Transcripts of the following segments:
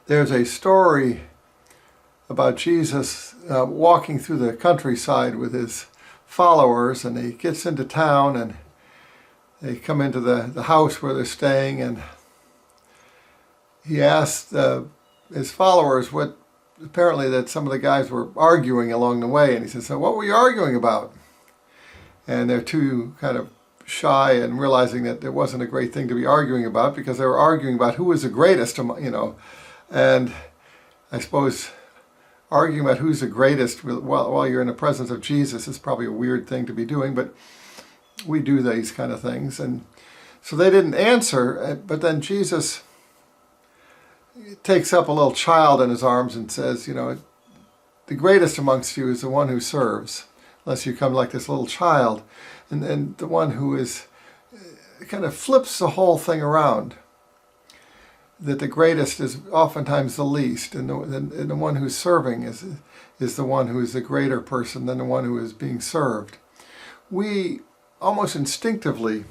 There's a story about Jesus walking through the countryside with his followers, and he gets into town, and they come into the house where they're staying, and he asked his followers what, apparently that some of the guys were arguing along the way, and he said, "So what were you arguing about?" And they're too kind of shy and realizing that there wasn't a great thing to be arguing about, because they were arguing about who was the greatest, and I suppose arguing about who's the greatest while you're in the presence of Jesus is probably a weird thing to be doing, but we do these kind of things. And so they didn't answer, but then Jesus takes up a little child in his arms and says, the greatest amongst you is the one who serves, unless you come like this little child. And the one who is, kind of flips the whole thing around, that the greatest is oftentimes the least, and the one who's serving is the one who is the greater person than the one who is being served. We almost instinctively,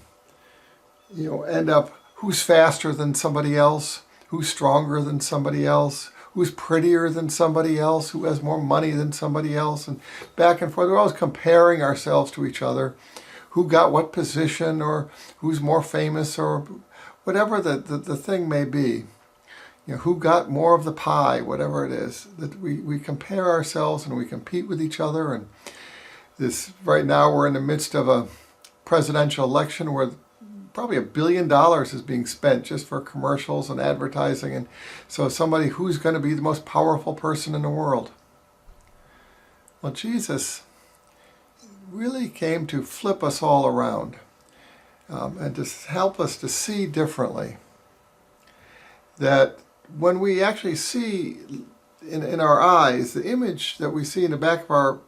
end up who's faster than somebody else, who's stronger than somebody else, who's prettier than somebody else, who has more money than somebody else, and back and forth. We're always comparing ourselves to each other, who got what position, or who's more famous, or whatever the thing may be. Who got more of the pie, whatever it is. That we compare ourselves and we compete with each other. And this right now we're in the midst of a presidential election where probably $1 billion is being spent just for commercials and advertising. And so somebody, who's going to be the most powerful person in the world? Well, Jesus really came to flip us all around and to help us to see differently. That when we actually see in our eyes, the image that we see in the back of our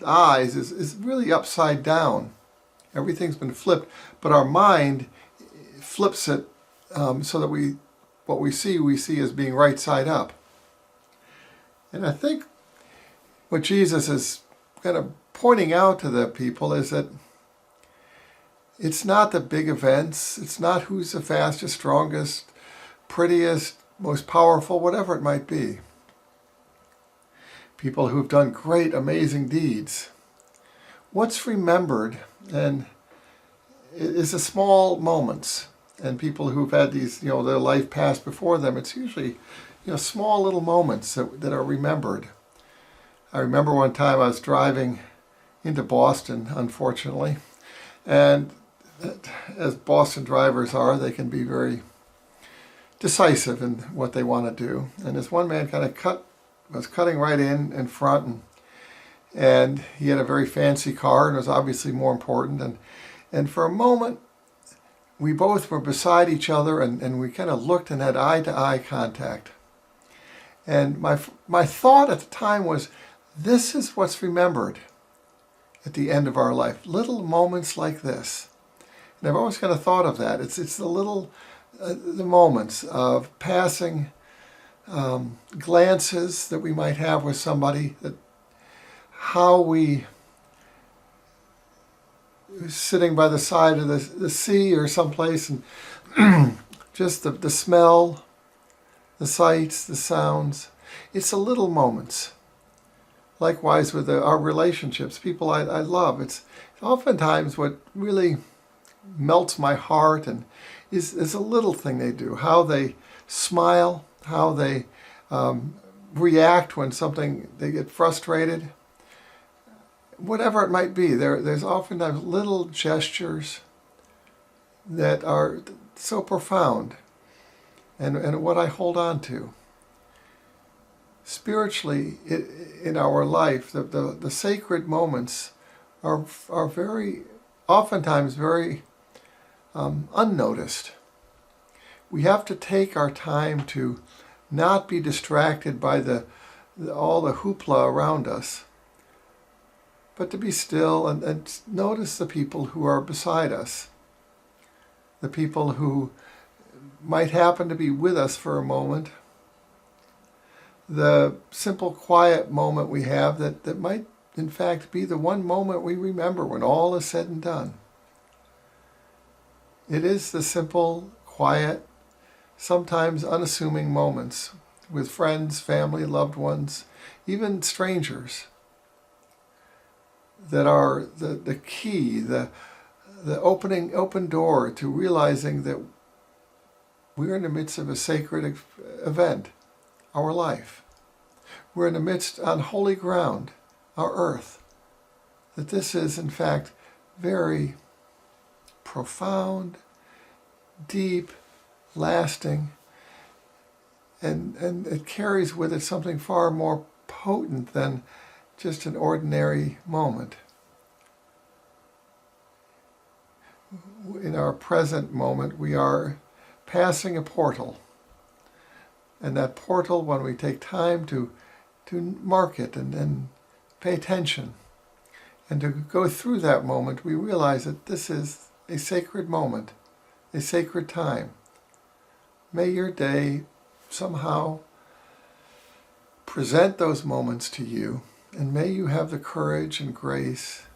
eyes is really upside down. Everything's been flipped, but our mind flips it so that what we see as being right side up. And I think what Jesus is kind of pointing out to the people is that it's not the big events, it's not who's the fastest, strongest, prettiest, most powerful, whatever it might be. People who've done great, amazing deeds. What's remembered and is the small moments, and people who've had these, their life pass before them. It's usually, small little moments that are remembered. I remember one time I was driving into Boston, unfortunately, and as Boston drivers are, they can be very decisive in what they want to do. And this one man kind of was cutting right in front, and he had a very fancy car, and it was obviously more important. And for a moment, we both were beside each other, and we kind of looked and had eye-to-eye contact. And my thought at the time was, this is what's remembered at the end of our life. Little moments like this. And I've always kind of thought of that. It's the little the moments of passing glances that we might have with somebody, that how we sitting by the side of the sea or someplace, and just the smell, the sights, the sounds. It's the little moments. Likewise with our relationships, people I love. It's oftentimes what really melts my heart and is a little thing they do. How they smile, how they react when they get frustrated. Whatever it might be, there's oftentimes little gestures that are so profound and what I hold on to. Spiritually, in our life, the sacred moments are very, oftentimes very unnoticed. We have to take our time to not be distracted by all the hoopla around us, but to be still and notice the people who are beside us, the people who might happen to be with us for a moment, the simple quiet moment we have that might in fact be the one moment we remember when all is said and done. It is the simple, quiet, sometimes unassuming moments with friends, family, loved ones, even strangers, that are the key, the open door to realizing that we're in the midst of a sacred event, our life. We're in the midst on holy ground, our earth. That this is, in fact, very profound, deep, lasting, and it carries with it something far more potent than just an ordinary moment. In our present moment, we are passing a portal. And that portal, when we take time to mark it and pay attention and to go through that moment, we realize that this is a sacred moment, a sacred time. May your day somehow present those moments to you, and may you have the courage and grace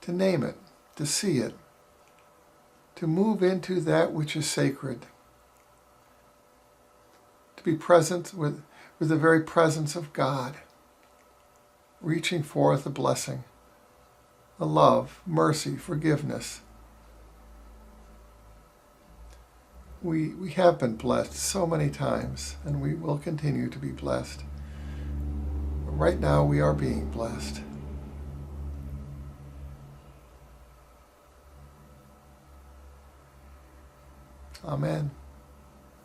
to name it, to see it, to move into that which is sacred, to be present with the very presence of God, reaching forth a blessing, a love, mercy, forgiveness. We have been blessed so many times, and we will continue to be blessed. But right now we are being blessed. Amen.